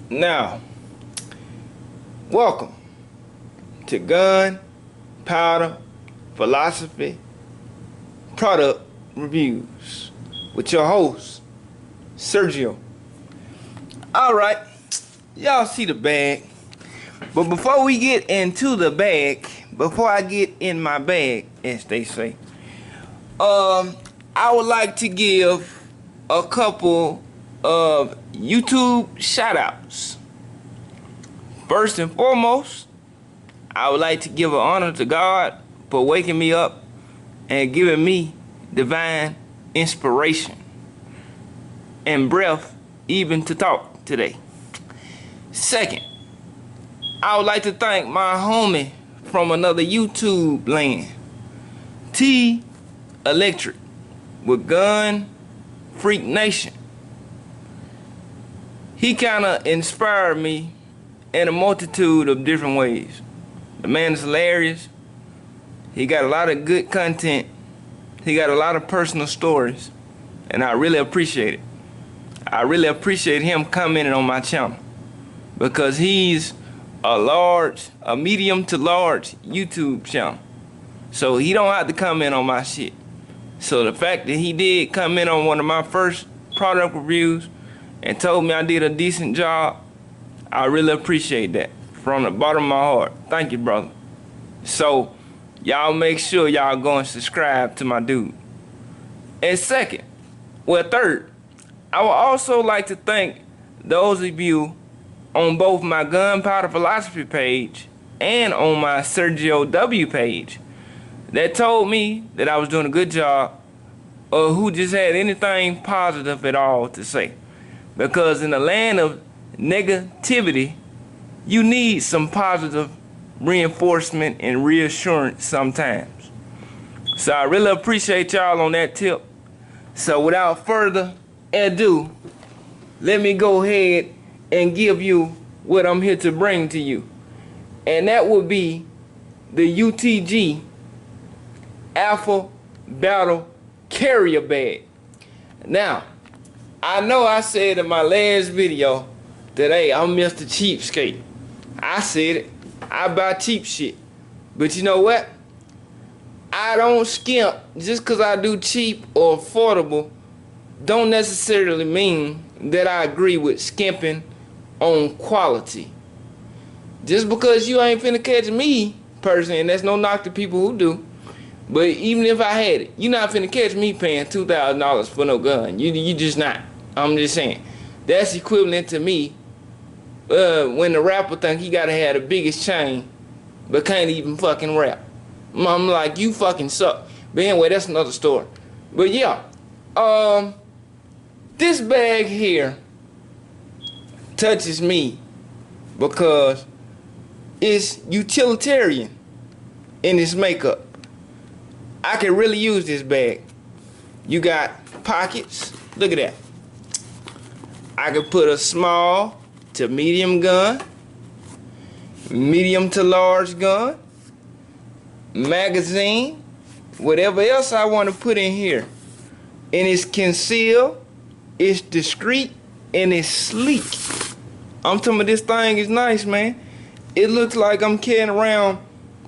Now, welcome to Gun, Powder, Philosophy, Product Reviews with your host, Sergio. Alright, y'all see the bag. But before we get into the bag, before I get in my bag, as they say, I would like to give a couple of YouTube shout-outs. First and foremost, I would like to give an honor to God for waking me up and giving me divine inspiration and breath even to talk today. Second, I would like to thank my homie from another YouTube land, T Electric with Gun Freak Nation. He kinda inspired me in a multitude of different ways. The man is hilarious. He got a lot of good content. He got a lot of personal stories, and I really appreciate it. I really appreciate him commenting on my channel because he's a medium to large YouTube channel. So he don't have to comment on my shit. So the fact that he did comment on one of my first product reviews and told me I did a decent job, I really appreciate that from the bottom of my heart. Thank you, brother. So y'all make sure y'all go and subscribe to my dude. And third, I would also like to thank those of you on both my Gunpowder Philosophy page and on my Sergio W page that told me that I was doing a good job, or who just had anything positive at all to say. Because in the land of negativity, you need some positive reinforcement and reassurance sometimes. So I really appreciate y'all on that tip. So without further ado, let me go ahead and give you what I'm here to bring to you. And that would be the UTG Alpha Battle Carrier Bag. Now, I know I said in my last video that, hey, I'm Mr. Cheapskate. I said it. I buy cheap shit. But you know what? I don't skimp. Just because I do cheap or affordable don't necessarily mean that I agree with skimping on quality. Just because you ain't finna catch me, person, and that's no knock to people who do, but even if I had it, you not finna catch me paying $2,000 for no gun. You just not. I'm just saying. That's equivalent to me when the rapper think he gotta have the biggest chain but can't even fucking rap. I'm like, you fucking suck. But anyway, that's another story. But yeah, this bag here touches me because it's utilitarian in its makeup. I can really use this bag. You got pockets. Look at that. I can put a small to medium gun, medium to large gun, magazine, whatever else I want to put in here. And it's concealed, it's discreet, and it's sleek. I'm talking about this thing is nice, man. It looks like I'm carrying around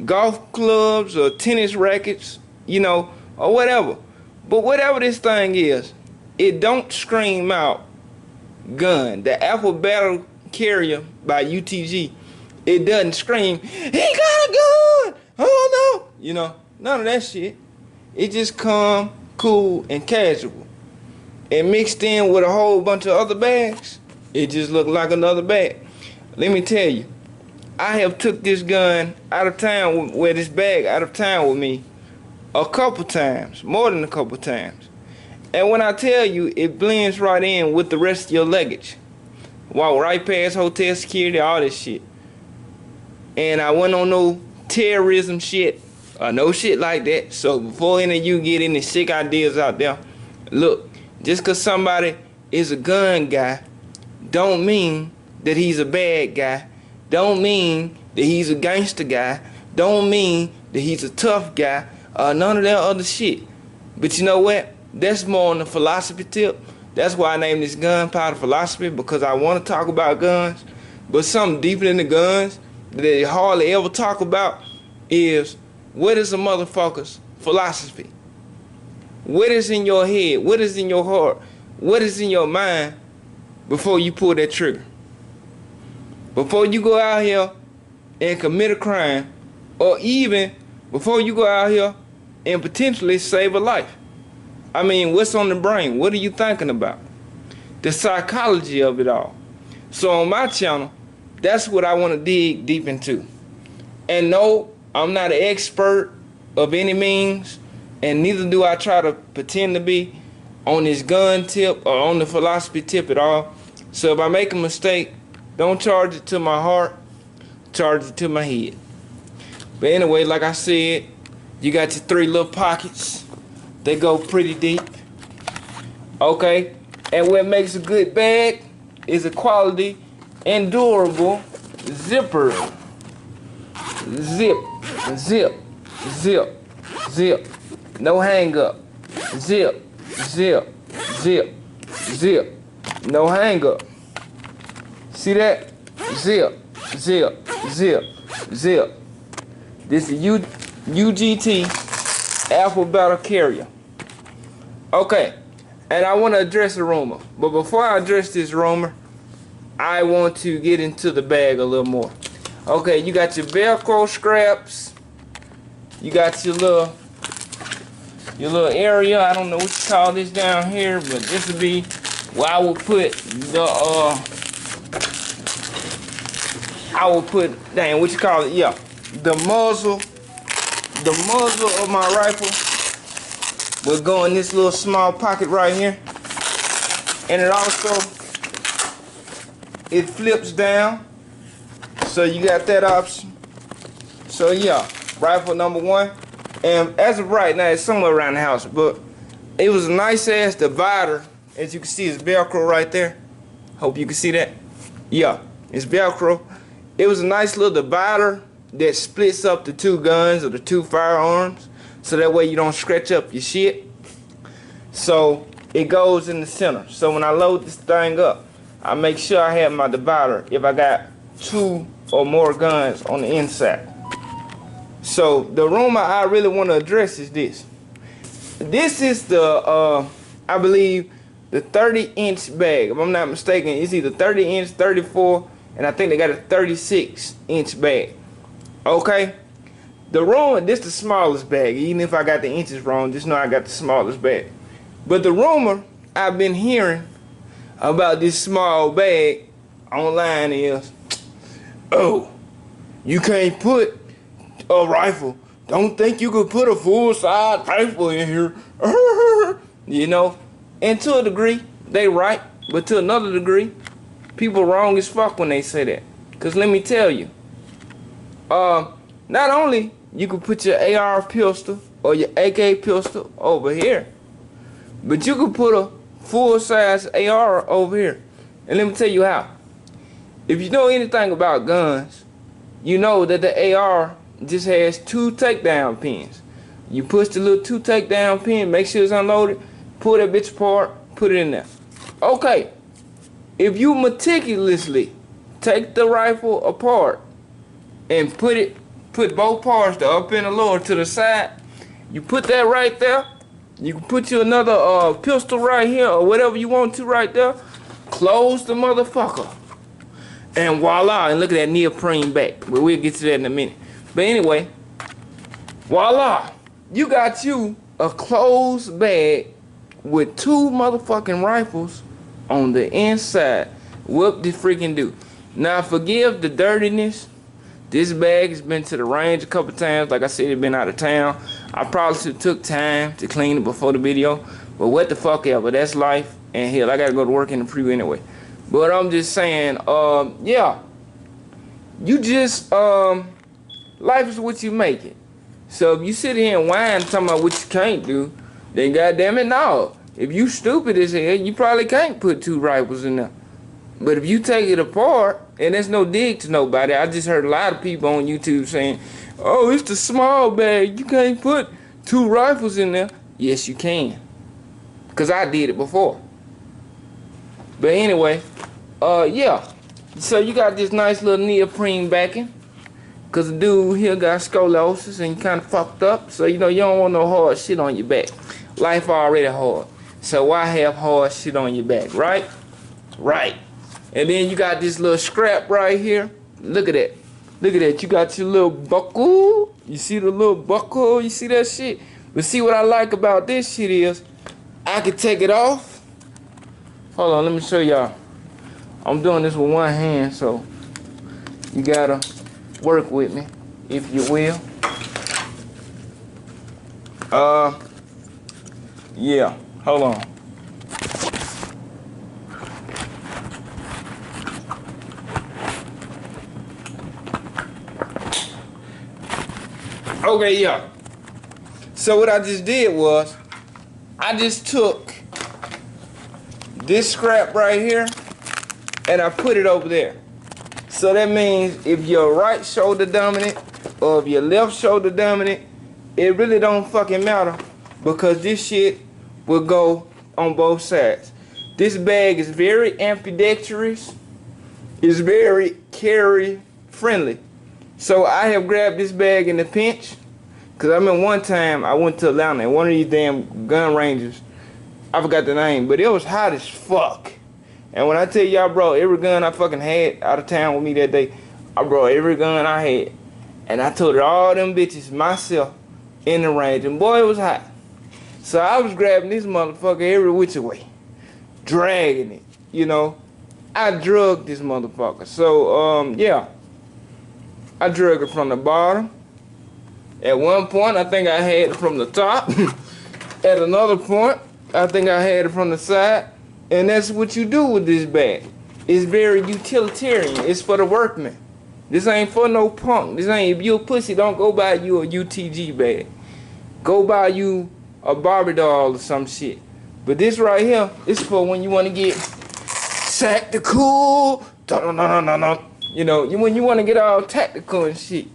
golf clubs or tennis rackets, you know, or whatever. But whatever this thing is, it don't scream out gun. The Alpha Battle Carrier by UTG, it doesn't scream, he got a gun, oh no, you know, none of that shit. It just calm, cool, and casual. And mixed in with a whole bunch of other bags, it just looked like another bag. Let me tell you, I have took this gun out of town, with this bag out of town with me a couple times, more than a couple times. And when I tell you, it blends right in with the rest of your luggage. Walk right past hotel security, all this shit. And I went on no terrorism shit, or no shit like that. So before any of you get any sick ideas out there, look, just cause somebody is a gun guy, don't mean that he's a bad guy. Don't mean that he's a gangster guy. Don't mean that he's a tough guy. None of that other shit. But you know what? That's more on the philosophy tip. That's why I named this Gunpowder Philosophy, because I want to talk about guns. But something deeper than the guns that they hardly ever talk about is, what is a motherfucker's philosophy? What is in your head? What is in your heart? What is in your mind before you pull that trigger? Before you go out here and commit a crime, or even before you go out here and potentially save a life. I mean, what's on the brain? What are you thinking about? The psychology of it all. So on my channel, that's what I want to dig deep into. And no, I'm not an expert of any means, and neither do I try to pretend to be on this gun tip or on the philosophy tip at all. So if I make a mistake, don't charge it to my heart, charge it to my head. But anyway, like I said, you got your 3 little pockets. They go pretty deep. Okay? And what makes a good bag is a quality and durable zipper. Zip, zip, zip, zip. No hang up. Zip, zip, zip, zip. No hang up. See that? Zip, zip, zip, zip. This is UGT alphabetical carrier. Okay, and I want to address a rumor. But before I address this rumor, I want to get into the bag a little more. Okay, you got your Velcro straps. You got your little area. I don't know what you call this down here, but this would be where I would put the what you call it? Yeah, the muzzle of my rifle will go in this little small pocket right here, and it also flips down, so you got that option. So yeah, rifle number 1, and as of right now it's somewhere around the house, but it was a nice ass divider. As you can see, it's Velcro right there. Hope you can see that. Yeah, it's Velcro. It was a nice little divider that splits up the 2 guns or the 2 firearms, so that way you don't scratch up your shit. So it goes in the center. So when I load this thing up, I make sure I have my divider if I got 2 or more guns on the inside. So the rumor I really want to address is this. This is the I believe the 30-inch bag. If I'm not mistaken, it's either 30-inch, 34, and I think they got a 36-inch bag. Okay? The rumor, this is the smallest bag. Even if I got the inches wrong, just know I got the smallest bag. But the rumor I've been hearing about this small bag online is, oh, you can't put a rifle. Don't think you could put a full-size rifle in here. You know? And to a degree, they right. But to another degree, people wrong as fuck when they say that. Because let me tell you, not only you can put your AR pistol or your AK pistol over here, but you can put a full-size AR over here. And let me tell you how. If you know anything about guns, you know that the AR just has 2 takedown pins. You push the little 2 takedown pin, make sure it's unloaded, pull that bitch apart, put it in there. Okay, if you meticulously take the rifle apart and put both parts, the up and the lower, to the side, you put that right there. You can put you another pistol right here or whatever you want to right there. Close the motherfucker. And voila, and look at that neoprene back. But we'll get to that in a minute. But anyway, voila. You got you a closed bag with 2 motherfucking rifles on the inside. What did freaking do? Now forgive the dirtiness. This bag has been to the range a couple times. Like I said, it's been out of town. I probably should have took time to clean it before the video. But what the fuck ever. That's life. And hell, I gotta go to work in the preview anyway. But I'm just saying, yeah. You just, life is what you make it. So if you sit here and whine talking about what you can't do, then goddamn it, no. If you stupid as hell, you probably can't put 2 rifles in there. But if you take it apart, and there's no dig to nobody, I just heard a lot of people on YouTube saying, oh, it's the small bag, you can't put 2 rifles in there. Yes, you can. Because I did it before. But anyway, yeah. So you got this nice little neoprene backing. Cause the dude here got scoliosis and kind of fucked up. So you know you don't want no hard shit on your back. Life already hard. So why have hard shit on your back, right? Right. And then you got this little scrap right here. Look at that. Look at that. You got your little buckle. You see the little buckle? You see that shit? But see what I like about this shit is I can take it off. Hold on, let me show y'all. I'm doing this with one hand, so you gotta work with me, if you will. Yeah, hold on. Okay, yeah. So what I just did was, I just took this scrap right here, and I put it over there. So that means if your right shoulder dominant or if your left shoulder dominant, it really don't fucking matter because this shit will go on both sides. This bag is very ambidextrous. It's very carry friendly. So I have grabbed this bag in a pinch because I mean one time I went to Atlanta and one of these damn gun ranges, I forgot the name, but it was hot as fuck. And when I tell y'all, bro, every gun I fucking had out of town with me that day, I brought every gun I had. And I told all them bitches myself in the range. And boy, it was hot. So I was grabbing this motherfucker every which way. Dragging it, you know. I drugged this motherfucker. So, yeah. I drug it from the bottom. At one point, I think I had it from the top. At another point, I think I had it from the side. And that's what you do with this bag. It's very utilitarian. It's for the workman. This ain't for no punk. This ain't, if you a pussy, don't go buy you a UTG bag. Go buy you a Barbie doll or some shit. But this right here is for when you want to get tactical. You know, when you want to get all tactical and shit.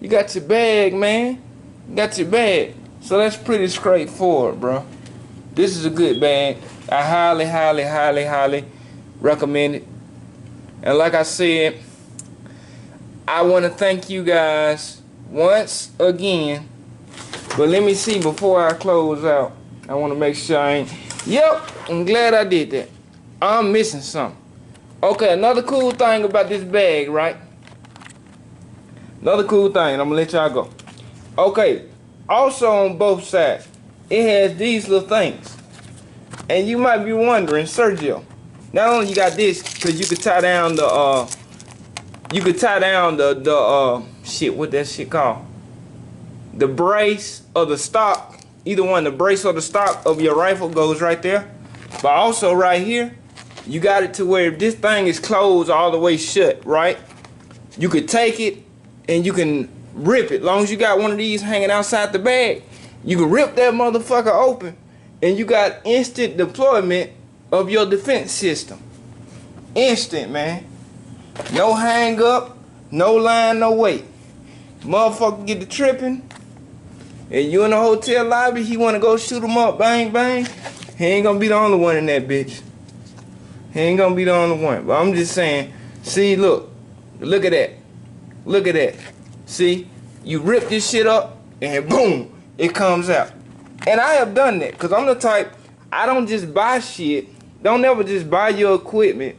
You got your bag, man. You got your bag. So that's pretty straightforward, bro. This is a good bag. I highly, highly, highly, highly recommend it. And like I said, I want to thank you guys once again. But let me see before I close out. I want to make sure I ain't. Yep, I'm glad I did that. I'm missing something. Okay, another cool thing about this bag, right? Another cool thing, I'm going to let y'all go. Okay, also on both sides, it has these little things. And you might be wondering, Sergio, not only you got this, because you could tie down the, shit, what that shit called? The brace or the stock, either one, the brace or the stock of your rifle goes right there. But also right here, you got it to where if this thing is closed all the way shut, right? You could take it and you can rip it. As long as you got one of these hanging outside the bag, you can rip that motherfucker open. And you got instant deployment of your defense system. Instant, man. No hang up, no line, no wait. Motherfucker get to tripping, and you in the hotel lobby, he want to go shoot him up, bang, bang. He ain't gonna be the only one in that bitch. He ain't gonna be the only one. But I'm just saying, see, look at that. Look at that. See, you rip this shit up, and boom, it comes out. And I have done that, because I'm the type, I don't just buy shit. Don't ever just buy your equipment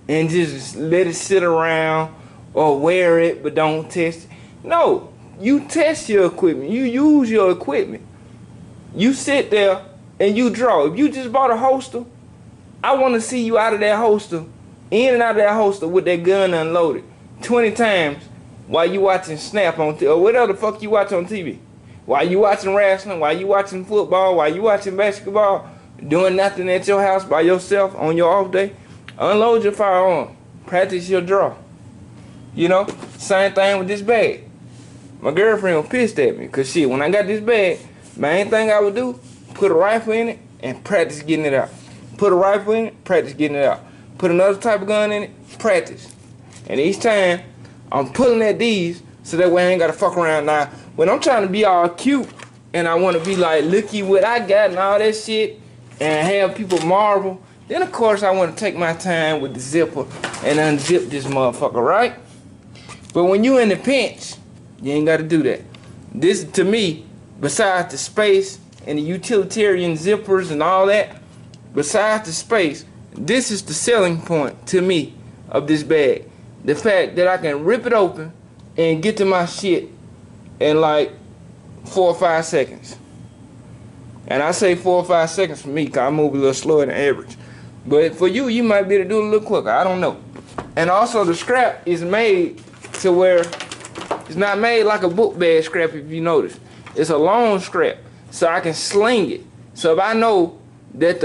and just let it sit around or wear it but don't test it. No, you test your equipment. You use your equipment. You sit there and you draw. If you just bought a holster, I want to see you out of that holster, in and out of that holster with that gun unloaded 20 times while you watching Snap on TV, or whatever the fuck you watch on TV. While you watching wrestling, while you watching football, while you watching basketball, doing nothing at your house by yourself on your off day, unload your firearm. Practice your draw. You know, same thing with this bag. My girlfriend was pissed at me because shit, when I got this bag, main thing I would do, put a rifle in it and practice getting it out. Put a rifle in it, practice getting it out. Put another type of gun in it, practice. And each time, I'm pulling at these so that way I ain't got to fuck around now. When I'm trying to be all cute and I want to be like, looky what I got and all that shit, and have people marvel Then of course I want to take my time with the zipper and unzip this motherfucker, right? But when you in the pinch, you ain't got to do that. This, to me, besides the space and the utilitarian zippers and all that, besides the space, this is the selling point to me of this bag. The fact that I can rip it open and get to my shit in like 4 or 5 seconds. And I say 4 or 5 seconds for me because I move a little slower than average. But for you, you might be able to do it a little quicker. I don't know. And also the strap is made to where it's not made like a book bag strap, if you notice. It's a long strap, so I can sling it. So if I know that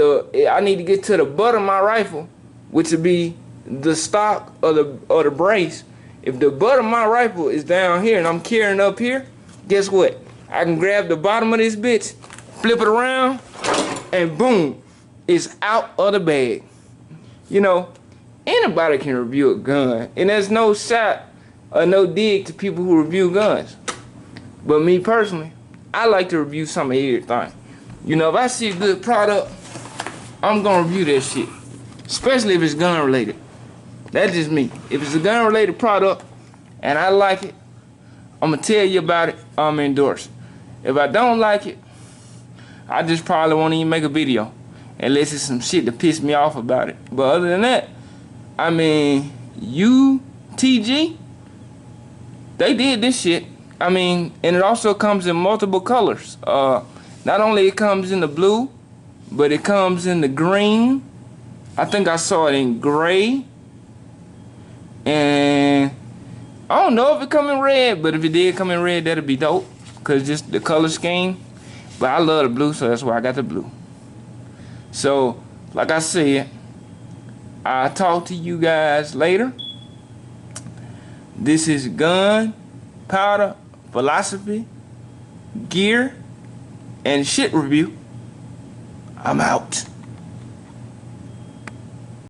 I need to get to the butt of my rifle, which would be the stock or the brace, if the butt of my rifle is down here and I'm carrying up here, guess what? I can grab the bottom of this bitch, flip it around, and boom, it's out of the bag. You know, anybody can review a gun, and there's no shot or no dig to people who review guns. But me personally, I like to review some of everything. You know, if I see a good product, I'm gonna review that shit, especially if it's gun related. That's just me. If it's a gun related product and I like it, I'm gonna tell you about it. I'm endorse it. If I don't like it, I just probably won't even make a video unless it's some shit that piss me off about it. But other than that, I mean, UTG, they did this shit. I mean, and it also comes in multiple colors. Not only it comes in the blue, but it comes in the green. I think I saw it in gray. And I don't know if it come in red, but if it did come in red, that'd be dope. Cause just the color scheme. But I love the blue, so that's why I got the blue. So, like I said, I'll talk to you guys later. This is gun, powder, philosophy, gear, and shit review. I'm out.